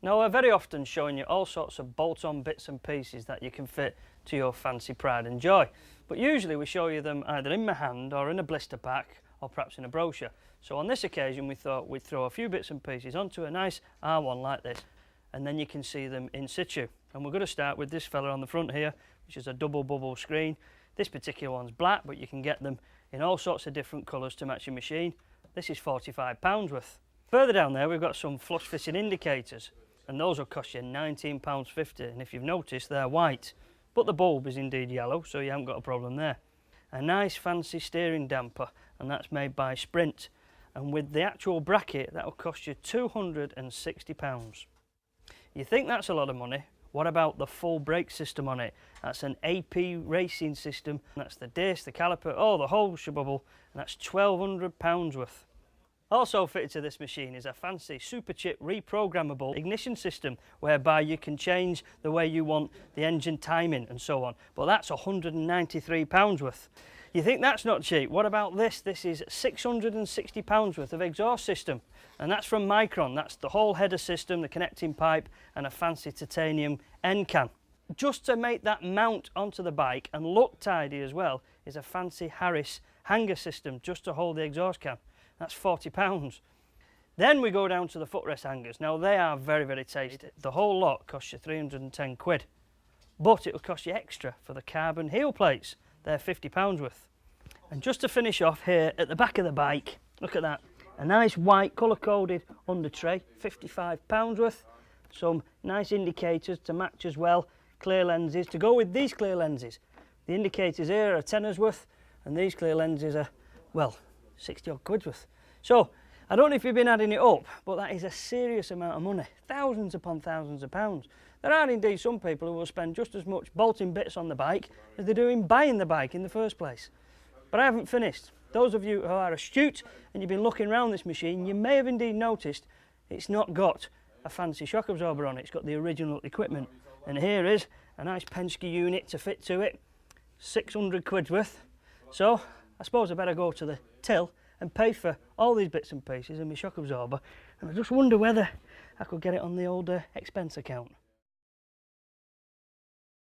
Now we're very often showing you all sorts of bolt-on bits and pieces that you can fit to your fancy pride and joy, but usually we show you them either in my hand or in a blister pack or perhaps in a brochure. So on this occasion we thought we'd throw a few bits and pieces onto a nice R1 like this, and then you can see them in situ. And we're going to start with this fella on the front here, which is a double bubble screen. This particular one's black, but you can get them in all sorts of different colours to match your machine. This is £45 worth. Further down there we've got some flush fitting indicators, and those will cost you £19.50, and if you've noticed they're white, but the bulb is indeed yellow, so you haven't got a problem there. A nice fancy steering damper, and that's made by Sprint, and with the actual bracket that will cost you £260. You think that's a lot of money? What about the full brake system on it? That's an AP racing system, that's the disc, the caliper, oh, the whole shabubble, and that's £1,200 worth. Also fitted to this machine is a fancy super chip reprogrammable ignition system, whereby you can change the way you want the engine timing and so on, but that's £193 worth. You think that's not cheap? What about this? This is £660 worth of exhaust system, and that's from Micron. That's the whole header system, the connecting pipe, and a fancy titanium end can. Just to make that mount onto the bike and look tidy as well is a fancy Harris hanger system just to hold the exhaust can. That's £40. Then we go down to the footrest hangers. Now they are very, very tasty. The whole lot costs you 310 quid, but it will cost you extra for the carbon heel plates. They're £50 worth. And just to finish off here at the back of the bike, look at that. A nice white colour-coded under tray, £55 worth. Some nice indicators to match as well. Clear lenses to go with these clear lenses. The indicators here are £10 worth, and these clear lenses are, well, 60 odd quid worth. So I don't know if you've been adding it up, but that is a serious amount of money, thousands upon thousands of pounds. There are indeed some people who will spend just as much bolting bits on the bike as they do in buying the bike in the first place. But I haven't finished. Those of you who are astute and you've been looking around this machine, you may have indeed noticed it's not got a fancy shock absorber on it. It's got the original equipment, and here is a nice Penske unit to fit to it, 600 quid worth. So I suppose I better go to the till and pay for all these bits and pieces and my shock absorber, and I just wonder whether I could get it on the old expense account.